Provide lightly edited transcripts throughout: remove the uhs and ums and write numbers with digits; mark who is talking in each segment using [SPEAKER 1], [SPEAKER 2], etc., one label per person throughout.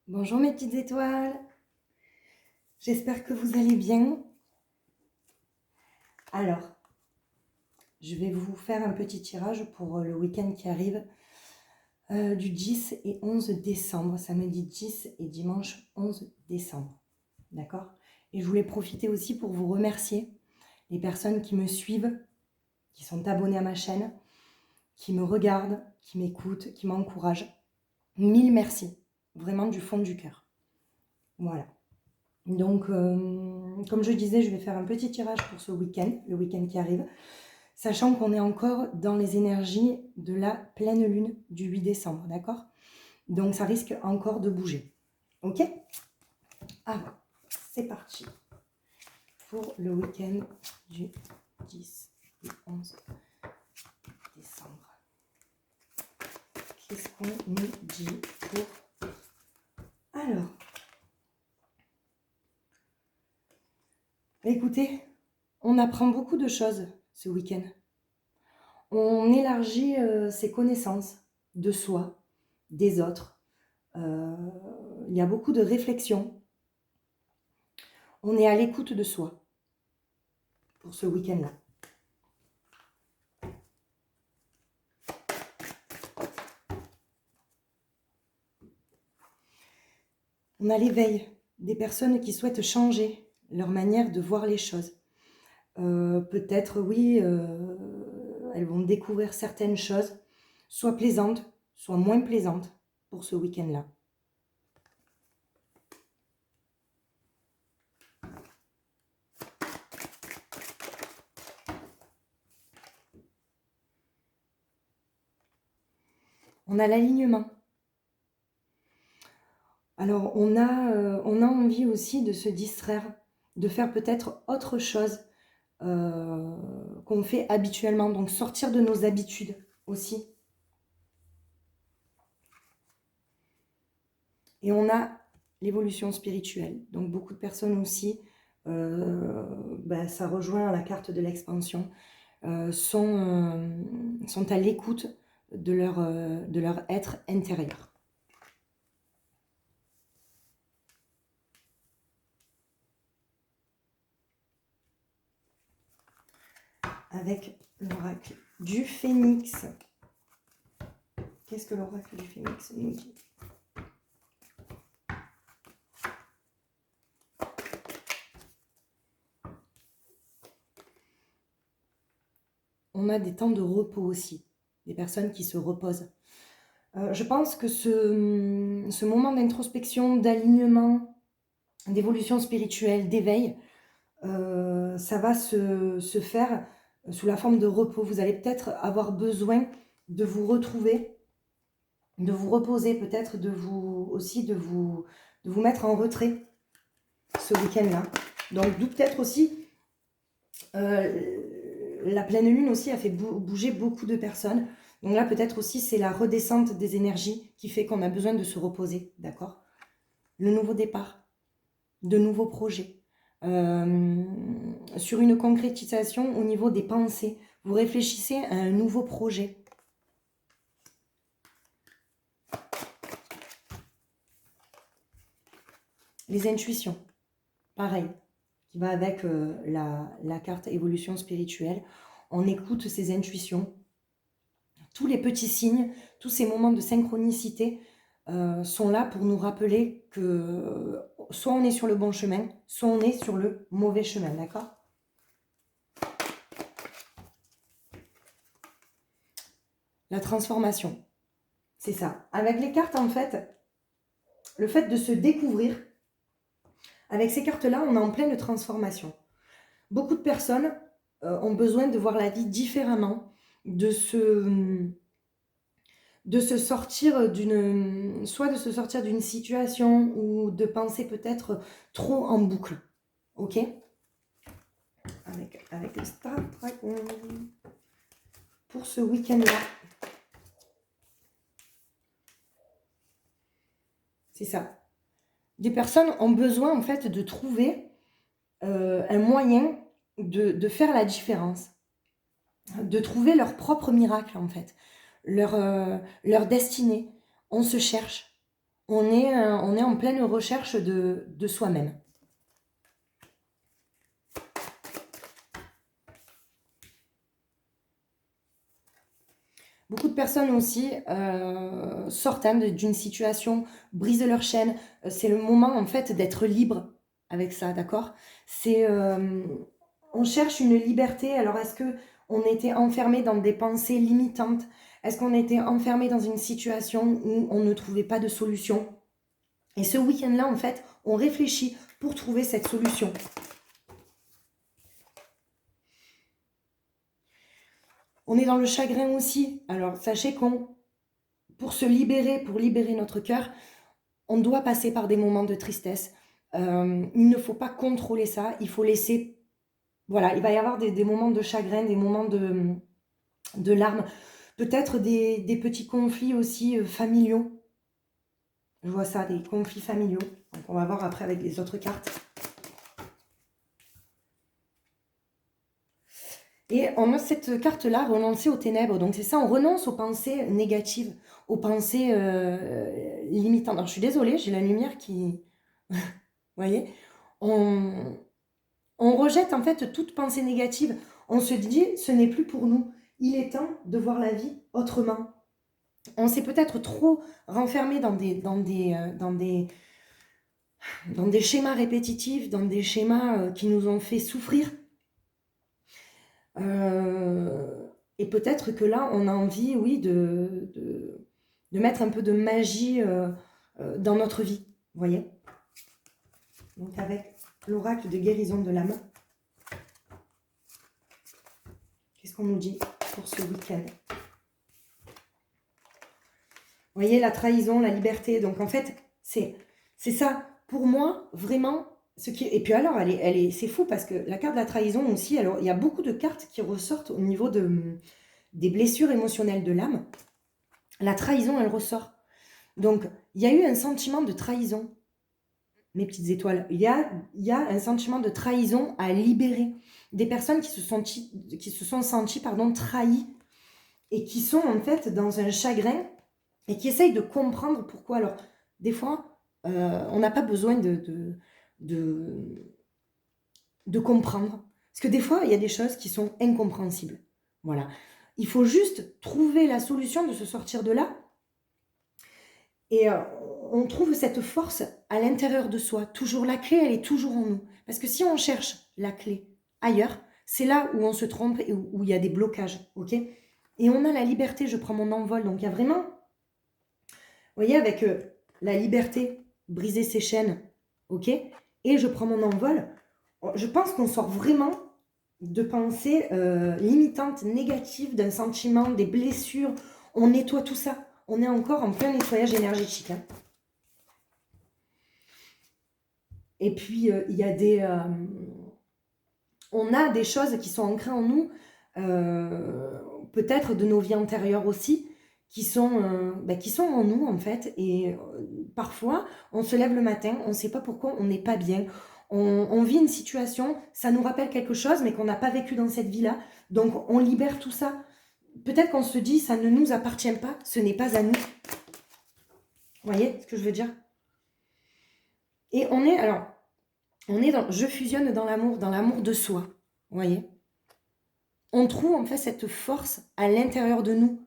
[SPEAKER 1] Bonjour mes petites étoiles, j'espère que vous allez bien. Alors, je vais vous faire un petit tirage pour le week-end qui arrive du 10 et 11 décembre, samedi 10 et dimanche 11 décembre, d'accord? Et je voulais profiter aussi pour vous remercier, les personnes qui me suivent, qui sont abonnées à ma chaîne, qui me regardent, qui m'écoutent, qui m'encouragent. Mille merci, vraiment du fond du cœur. Voilà. Donc, comme je disais, je vais faire un petit tirage pour ce week-end, le week-end qui arrive, sachant qu'on est encore dans les énergies de la pleine lune du 8 décembre, d'accord? Donc, ça risque encore de bouger. Ok? Alors, c'est parti pour le week-end du 10 et 11 décembre. Qu'est-ce qu'on nous dit pour... Alors, écoutez, on apprend beaucoup de choses ce week-end. On élargit ses connaissances de soi, des autres. Il y a beaucoup de réflexions. On est à l'écoute de soi pour ce week-end-là. On a l'éveil des personnes qui souhaitent changer leur manière de voir les choses. Peut-être, oui, elles vont découvrir certaines choses, soit plaisantes, soit moins plaisantes pour ce week-end-là. On a l'alignement. Alors, on a envie aussi de se distraire, de faire peut-être autre chose qu'on fait habituellement. Donc, sortir de nos habitudes aussi. Et on a l'évolution spirituelle. Donc, beaucoup de personnes aussi, ça rejoint la carte de l'expansion, sont à l'écoute de leur être intérieur. Avec l'oracle du Phénix. Qu'est-ce que l'oracle du Phénix nous dit ? On a des temps de repos aussi, des personnes qui se reposent. Je pense que ce moment d'introspection, d'alignement, d'évolution spirituelle, d'éveil, ça va se faire sous la forme de repos. Vous allez peut-être avoir besoin de vous retrouver, de vous reposer, peut-être de vous mettre en retrait ce week-end-là. Donc d'où peut-être aussi la pleine lune aussi a fait bouger beaucoup de personnes. Donc là peut-être aussi c'est la redescente des énergies qui fait qu'on a besoin de se reposer, d'accord? Le nouveau départ, de nouveaux projets. Sur une concrétisation au niveau des pensées. Vous réfléchissez à un nouveau projet. Les intuitions, pareil, qui va avec la carte évolution spirituelle. On écoute ses intuitions. Tous les petits signes, tous ces moments de synchronicité sont là pour nous rappeler que soit on est sur le bon chemin, soit on est sur le mauvais chemin, d'accord ? La transformation, c'est ça. Avec les cartes, en fait, le fait de se découvrir, avec ces cartes-là, on est en pleine transformation. Beaucoup de personnes ont besoin de voir la vie différemment, de se sortir d'une situation ou de penser peut-être trop en boucle. Ok ? Avec le Star Dragon pour ce week-end-là. C'est ça. Des personnes ont besoin en fait de trouver un moyen de faire la différence, de trouver leur propre miracle en fait, leur destinée. On se cherche, on est en pleine recherche de soi-même. Beaucoup de personnes aussi sortent d'une situation, brisent leur chaîne. C'est le moment en fait d'être libre avec ça, d'accord? On cherche une liberté. Alors est-ce que on était enfermé dans des pensées limitantes? Est-ce qu'on était enfermé dans une situation où on ne trouvait pas de solution? Et ce week-end-là, en fait, on réfléchit pour trouver cette solution. On est dans le chagrin aussi. Alors, sachez pour se libérer, pour libérer notre cœur, on doit passer par des moments de tristesse. Il ne faut pas contrôler ça. Il faut laisser... Voilà, il va y avoir des moments de chagrin, des moments de larmes. Peut-être des petits conflits aussi familiaux. Je vois ça, des conflits familiaux. Donc, on va voir après avec les autres cartes. Et on a cette carte-là, renoncer aux ténèbres. Donc c'est ça, on renonce aux pensées négatives, aux pensées limitantes. Alors je suis désolée, j'ai la lumière qui... Vous voyez, on rejette en fait toute pensée négative. On se dit, ce n'est plus pour nous. Il est temps de voir la vie autrement. On s'est peut-être trop renfermé dans des schémas répétitifs, dans des schémas qui nous ont fait souffrir. Et peut-être que là, on a envie, oui, de mettre un peu de magie dans notre vie, vous voyez? Donc avec l'oracle de guérison de l'âme, qu'est-ce qu'on nous dit pour ce week-end? Vous voyez, la trahison, la liberté. Donc en fait, c'est ça. Pour moi, vraiment, et puis alors, c'est fou parce que la carte de la trahison aussi, alors il y a beaucoup de cartes qui ressortent au niveau des blessures émotionnelles de l'âme. La trahison, elle ressort. Donc, il y a eu un sentiment de trahison. Mes petites étoiles. Il y a un sentiment de trahison à libérer. Des personnes qui se sont senties trahies et qui sont en fait dans un chagrin et qui essayent de comprendre pourquoi. Alors, des fois, on n'a pas besoin de comprendre. Parce que des fois, il y a des choses qui sont incompréhensibles. Voilà. Il faut juste trouver la solution de se sortir de là. Et on trouve cette force à l'intérieur de soi. Toujours, la clé, elle est toujours en nous. Parce que si on cherche la clé ailleurs, c'est là où on se trompe et où il y a des blocages. Ok? Et on a la liberté, je prends mon envol. Donc il y a vraiment, vous voyez, avec la liberté, briser ses chaînes. Ok? Et je prends mon envol. Je pense qu'on sort vraiment de pensées limitantes, négatives, d'un sentiment, des blessures. On nettoie tout ça. On est encore en plein nettoyage énergétique. Hein. Et puis, il y a on a des choses qui sont ancrées en nous, peut-être de nos vies antérieures aussi, qui sont en nous, en fait. Et parfois, on se lève le matin, on ne sait pas pourquoi on n'est pas bien. On vit une situation, ça nous rappelle quelque chose, mais qu'on n'a pas vécu dans cette vie-là. Donc, on libère tout ça. Peut-être qu'on se dit, ça ne nous appartient pas, ce n'est pas à nous. Vous voyez ce que je veux dire? Et on est je fusionne dans l'amour de soi. Vous voyez? On trouve en fait cette force à l'intérieur de nous,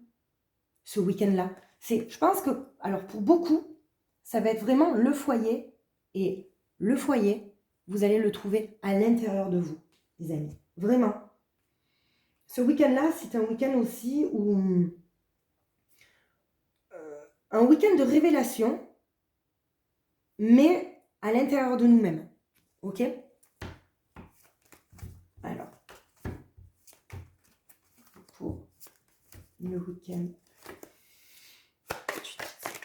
[SPEAKER 1] ce week-end-là. Je pense que, alors pour beaucoup, ça va être vraiment le foyer. Et le foyer, vous allez le trouver à l'intérieur de vous, les amis. Vraiment. Ce week-end-là, c'est un week-end aussi où... un week-end de révélation, mais à l'intérieur de nous-mêmes. Ok? Alors, pour le week-end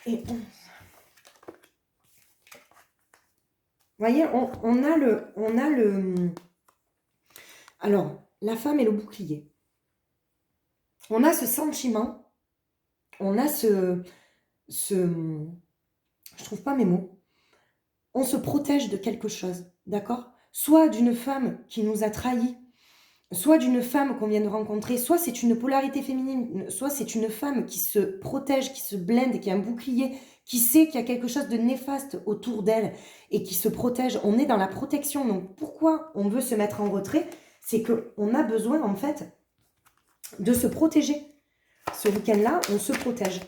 [SPEAKER 1] et 11. Vous voyez, on a le... Alors, la femme et le bouclier. On a ce sentiment, on a je trouve pas mes mots, on se protège de quelque chose, d'accord? Soit d'une femme qui nous a trahis, soit d'une femme qu'on vient de rencontrer, soit c'est une polarité féminine, soit c'est une femme qui se protège, qui se blinde, qui a un bouclier, qui sait qu'il y a quelque chose de néfaste autour d'elle et qui se protège. On est dans la protection. Donc pourquoi on veut se mettre en retrait? C'est qu'on a besoin en fait de se protéger. Ce week-end-là, on se protège.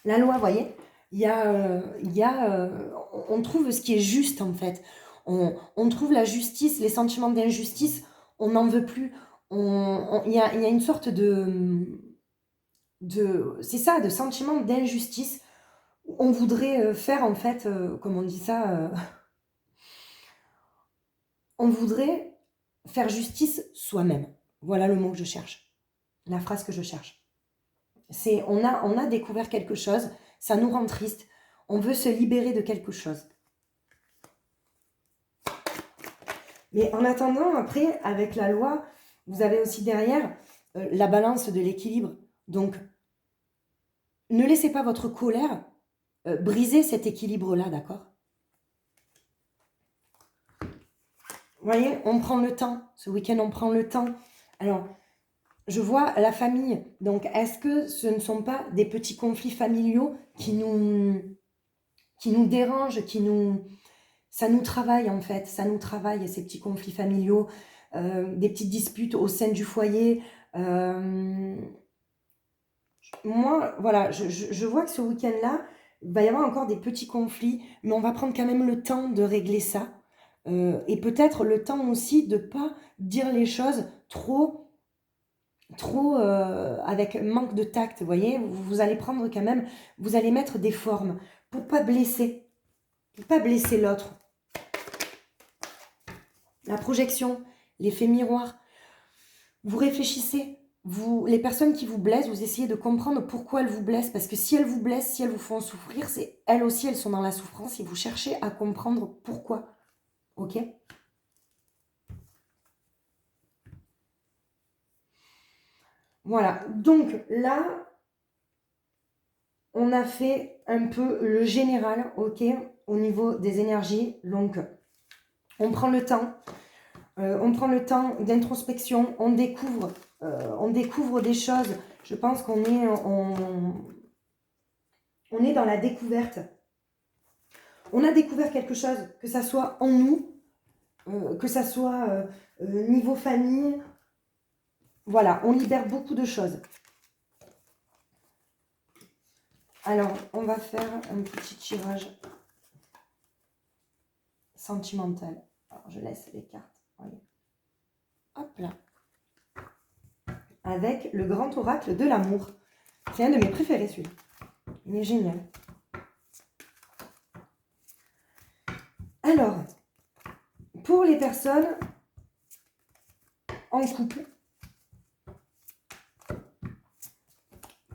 [SPEAKER 1] La loi, vous voyez, on trouve ce qui est juste en fait. On trouve la justice, les sentiments d'injustice, on n'en veut plus. Il y a une sorte c'est ça, de sentiment d'injustice. On voudrait faire en fait, comme on dit ça, on voudrait faire justice soi-même. Voilà le mot que je cherche, la phrase que je cherche. C'est on a découvert quelque chose, ça nous rend triste, on veut se libérer de quelque chose. Mais en attendant, après, avec la loi, vous avez aussi derrière la balance de l'équilibre. Donc, ne laissez pas votre colère briser cet équilibre-là, d'accord? Vous voyez, on prend le temps. Ce week-end, on prend le temps. Alors, je vois la famille. Donc, est-ce que ce ne sont pas des petits conflits familiaux qui nous dérangent, ça nous travaille en fait, ça nous travaille ces petits conflits familiaux, des petites disputes au sein du foyer. Moi, voilà, je vois que ce week-end-là, il va y avoir encore des petits conflits, mais on va prendre quand même le temps de régler ça. Et peut-être le temps aussi de ne pas dire les choses trop avec manque de tact, vous voyez, vous allez prendre quand même, vous allez mettre des formes pour pas blesser l'autre. La projection, l'effet miroir. Vous réfléchissez, les personnes qui vous blessent, vous essayez de comprendre pourquoi elles vous blessent, parce que si elles vous blessent, si elles vous font souffrir, c'est elles aussi, elles sont dans la souffrance et vous cherchez à comprendre pourquoi. Ok ? Voilà, donc là, on a fait un peu le général, ok, au niveau des énergies. Donc, on prend le temps d'introspection, on découvre des choses. Je pense qu'on est, on est dans la découverte. On a découvert quelque chose, que ça soit en nous, que ça soit niveau famille. Voilà, on libère beaucoup de choses. Alors, on va faire un petit tirage sentimental. Alors, je laisse les cartes. Voyez. Hop là. Avec le grand oracle de l'amour. C'est un de mes préférés, celui-là. Il est génial. Alors, pour les personnes en couple,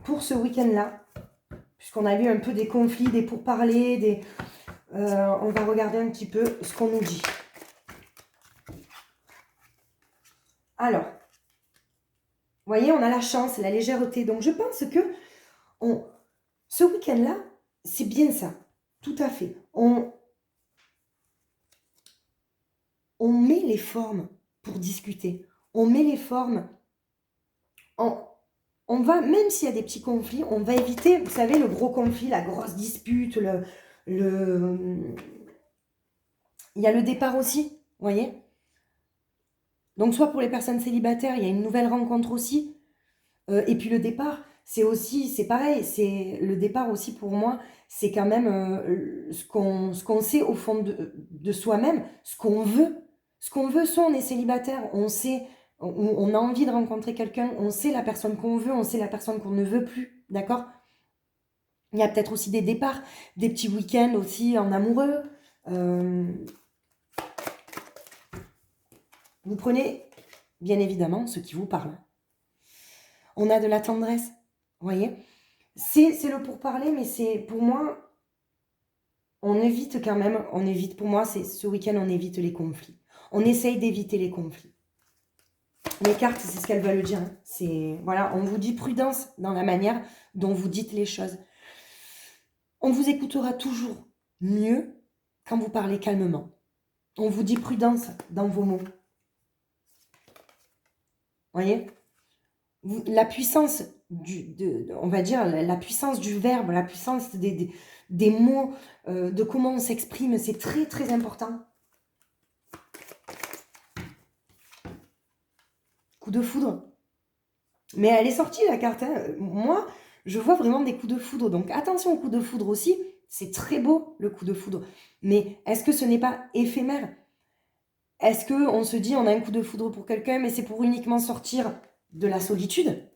[SPEAKER 1] pour ce week-end-là, puisqu'on a vu un peu des conflits, des pourparlers, on va regarder un petit peu ce qu'on nous dit. Alors, vous voyez, on a la chance, la légèreté. Donc, je pense que ce week-end-là, c'est bien ça. Tout à fait. On met les formes pour discuter. On met les formes. On va, même s'il y a des petits conflits, on va éviter, vous savez, le gros conflit, la grosse dispute, il y a le départ aussi, vous voyez. Donc, soit pour les personnes célibataires, il y a une nouvelle rencontre aussi. Et puis le départ, c'est pareil, c'est le départ aussi pour moi, c'est quand même ce qu'on sait au fond de soi-même, ce qu'on veut. Ce qu'on veut, soit on est célibataire, on sait, on a envie de rencontrer quelqu'un, on sait la personne qu'on veut, on sait la personne qu'on ne veut plus, d'accord? Il y a peut-être aussi des départs, des petits week-ends aussi en amoureux. Vous prenez, bien évidemment, ce qui vous parle. On a de la tendresse, vous voyez? C'est le pourparler, mais c'est pour moi, on évite quand même, pour moi, c'est ce week-end, on évite les conflits. On essaye d'éviter les conflits. Les cartes, c'est ce qu'elles veulent dire. C'est, voilà, on vous dit prudence dans la manière dont vous dites les choses. On vous écoutera toujours mieux quand vous parlez calmement. On vous dit prudence dans vos mots. Voyez, la puissance on va dire, la puissance du verbe, la puissance des mots, de comment on s'exprime, c'est très, très important. Coup de foudre. Mais elle est sortie, la carte. Hein. Moi, je vois vraiment des coups de foudre. Donc, attention au coup de foudre aussi. C'est très beau, le coup de foudre. Mais est-ce que ce n'est pas éphémère? Est-ce qu'on se dit, on a un coup de foudre pour quelqu'un, mais c'est pour uniquement sortir de la solitude?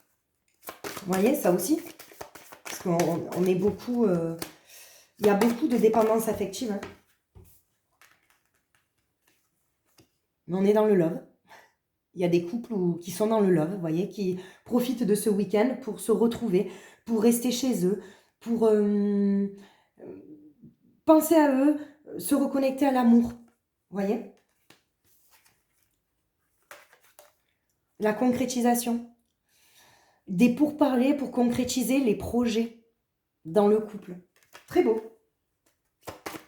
[SPEAKER 1] Vous voyez, ça aussi? Parce qu'on est beaucoup... il y a beaucoup de dépendance affective. Hein. Mais on est dans le love. Il y a des couples qui sont dans le love, vous voyez, qui profitent de ce week-end pour se retrouver, pour rester chez eux, pour penser à eux, se reconnecter à l'amour. Vous voyez? La concrétisation. Des pourparlers pour concrétiser les projets dans le couple. Très beau.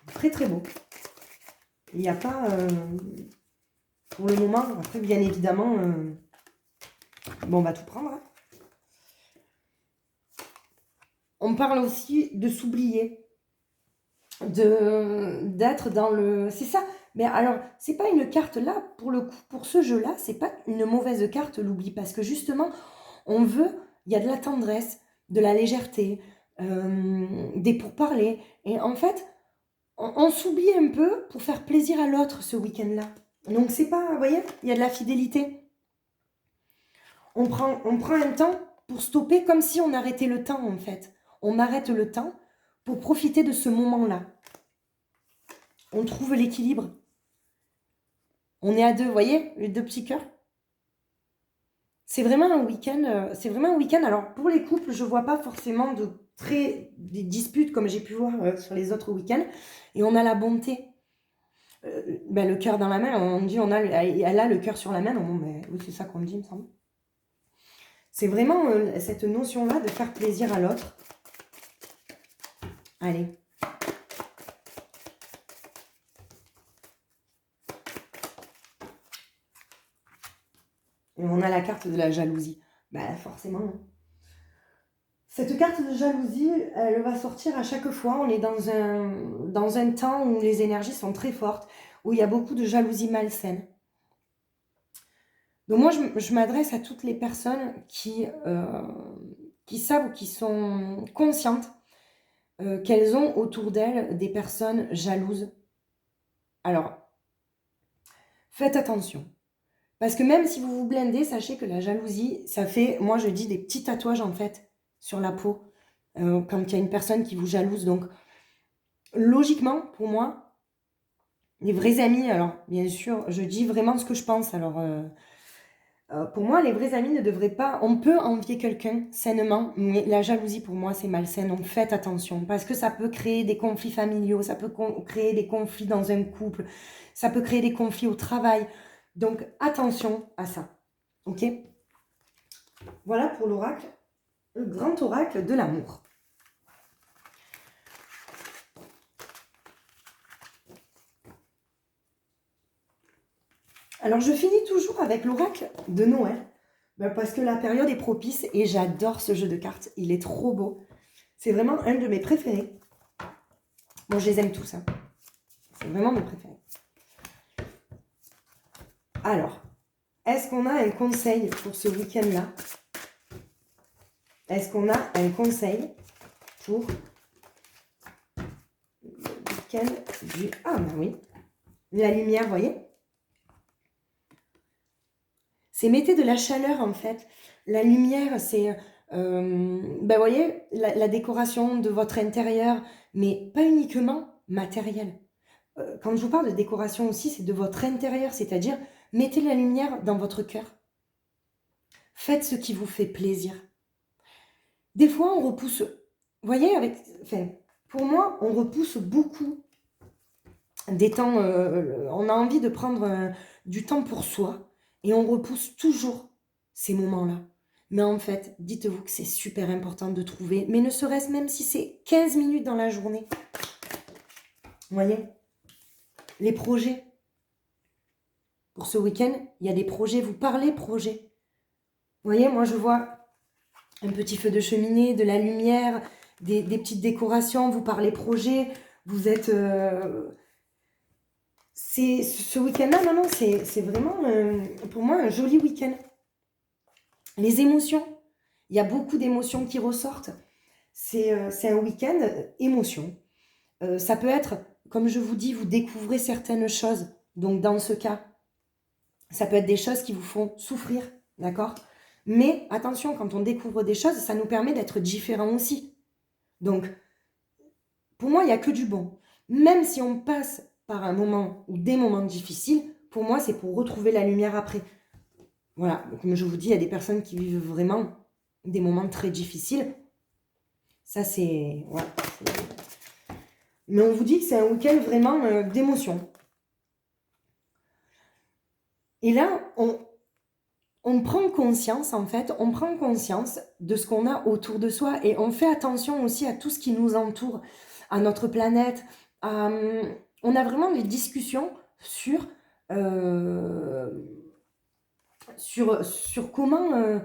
[SPEAKER 1] Très, très beau. Il n'y a pas... pour le moment, après, bien évidemment... bon, on va tout prendre. Hein. On parle aussi de s'oublier. D'être dans le... C'est ça. Mais alors, c'est pas une carte là, pour le coup, pour ce jeu-là, c'est pas une mauvaise carte, l'oubli. Parce que justement, on veut... Il y a de la tendresse, de la légèreté, des pourparlers. Et en fait, on s'oublie un peu pour faire plaisir à l'autre ce week-end-là. Donc, c'est pas... Vous voyez, il y a de la fidélité. On prend un temps pour stopper comme si on arrêtait le temps, en fait. On arrête le temps pour profiter de ce moment-là. On trouve l'équilibre. On est à deux, vous voyez, les deux petits cœurs. C'est vraiment un week-end. C'est vraiment un week-end. Alors, pour les couples, je ne vois pas forcément des disputes comme j'ai pu voir sur les autres week-ends. Et on a la bonté. Le cœur dans la main. On dit, elle a le cœur sur la main. Non, mais oui, c'est ça qu'on dit, il me semble. C'est vraiment cette notion-là de faire plaisir à l'autre. Allez. Et on a la carte de la jalousie. Bah forcément. Cette carte de jalousie, elle va sortir à chaque fois. On est dans un temps où les énergies sont très fortes, où il y a beaucoup de jalousie malsaine. Donc moi, je m'adresse à toutes les personnes qui savent ou qui sont conscientes qu'elles ont autour d'elles des personnes jalouses. Alors, faites attention. Parce que même si vous vous blindez, sachez que la jalousie, ça fait, moi je dis, des petits tatouages en fait sur la peau quand il y a une personne qui vous jalouse. Donc, logiquement, pour moi, les vrais amis, alors bien sûr, je dis vraiment ce que je pense. Alors, pour moi, les vrais amis ne devraient pas... On peut envier quelqu'un sainement, mais la jalousie, pour moi, c'est malsain. Donc, faites attention parce que ça peut créer des conflits familiaux, ça peut créer des conflits dans un couple, ça peut créer des conflits au travail. Donc, attention à ça. Ok? Voilà pour l'oracle, le grand oracle de l'amour. Alors, je finis toujours avec l'oracle de Noël, parce que la période est propice et j'adore ce jeu de cartes. Il est trop beau. C'est vraiment un de mes préférés. Bon, je les aime tous. Hein. C'est vraiment mes préférés. Alors, est-ce qu'on a un conseil pour ce week-end-là? Est-ce qu'on a un conseil pour le week-end du... Ah, ben oui. La lumière, vous voyez? C'est mettez de la chaleur, en fait. La lumière, c'est... vous voyez, la décoration de votre intérieur, mais pas uniquement matériel. Quand je vous parle de décoration aussi, c'est de votre intérieur, c'est-à-dire mettez la lumière dans votre cœur. Faites ce qui vous fait plaisir. Des fois, on repousse, vous voyez, pour moi, on repousse beaucoup des temps, on a envie de prendre du temps pour soi et on repousse toujours ces moments-là. Mais en fait, dites-vous que c'est super important de trouver, mais ne serait-ce même si c'est 15 minutes dans la journée. Vous voyez? Les projets. Pour ce week-end, il y a des projets. Vous parlez projets. Vous voyez, moi, je vois un petit feu de cheminée, de la lumière, des petites décorations. Vous parlez projets. Vous êtes... ce week-end-là, non, c'est vraiment, pour moi, un joli week-end. Les émotions. Il y a beaucoup d'émotions qui ressortent. C'est un week-end émotion. Ça peut être, comme je vous dis, vous découvrez certaines choses. Donc, dans ce cas, ça peut être des choses qui vous font souffrir, d'accord? Mais attention, quand on découvre des choses, ça nous permet d'être différents aussi. Donc, pour moi, il n'y a que du bon. Même si on passe par un moment ou des moments difficiles, pour moi, c'est pour retrouver la lumière après. Voilà, comme je vous dis, il y a des personnes qui vivent vraiment des moments très difficiles. Ça, c'est... Voilà. Mais on vous dit que c'est un week-end vraiment d'émotion. Et là, on prend conscience, en fait, on prend conscience de ce qu'on a autour de soi et on fait attention aussi à tout ce qui nous entoure, à notre planète. On a vraiment des discussions sur comment...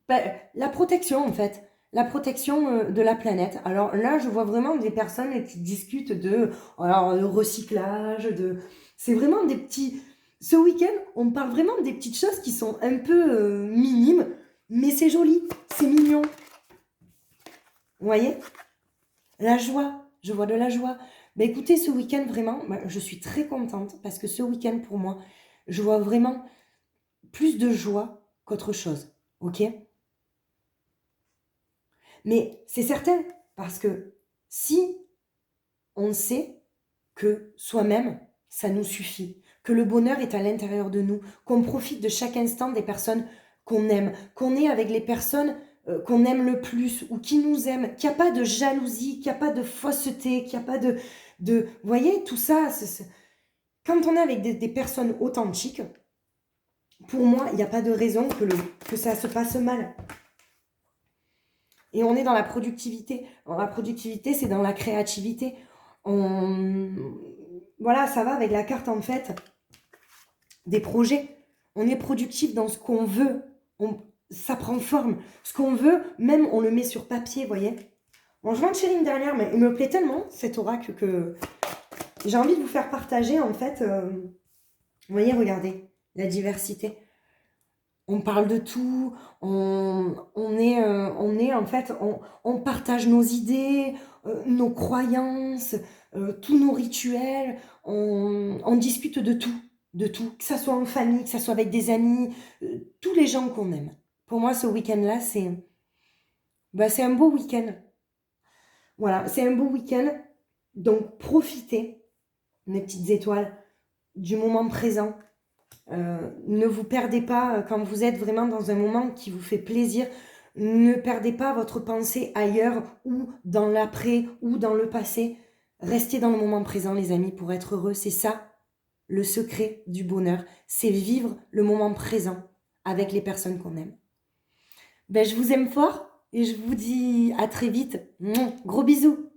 [SPEAKER 1] la protection, en fait. La protection de la planète. Alors là, je vois vraiment des personnes qui discutent de recyclage, c'est vraiment des petits... Ce week-end, on parle vraiment des petites choses qui sont un peu minimes, mais c'est joli, c'est mignon. Vous voyez? La joie, je vois de la joie. Écoutez, ce week-end, vraiment, je suis très contente parce que ce week-end, pour moi, je vois vraiment plus de joie qu'autre chose. Ok? Mais c'est certain, parce que si on sait que soi-même, ça nous suffit, que le bonheur est à l'intérieur de nous, qu'on profite de chaque instant des personnes qu'on aime, qu'on est avec les personnes qu'on aime le plus ou qui nous aiment, qu'il n'y a pas de jalousie, qu'il n'y a pas de fausseté, qu'il n'y a pas de... Vous voyez, tout ça, quand on est avec des personnes authentiques, pour moi, il n'y a pas de raison que ça se passe mal. Et on est dans la productivité. La productivité, c'est dans la créativité. Voilà, ça va avec la carte, en fait, des projets. On est productif dans ce qu'on veut. Ça prend forme. Ce qu'on veut, même, on le met sur papier, vous voyez. Bon, je rentre chez une dernière, mais il me plaît tellement, cet oracle, que j'ai envie de vous faire partager, en fait. Vous voyez, regardez, la diversité. On parle de tout, on est en fait, on partage nos idées, nos croyances, tous nos rituels, on discute de tout, que ça soit en famille, que ça soit avec des amis, tous les gens qu'on aime. Pour moi, ce week-end-là, c'est un beau week-end. Voilà, c'est un beau week-end, donc profitez, mes petites étoiles, du moment présent. Ne vous perdez pas quand vous êtes vraiment dans un moment qui vous fait plaisir. Ne perdez pas votre pensée ailleurs ou dans l'après ou dans le passé. Restez dans le moment présent, les amis, pour être heureux. C'est ça, le secret du bonheur. C'est vivre le moment présent avec les personnes qu'on aime. Je vous aime fort et je vous dis à très vite. Gros bisous.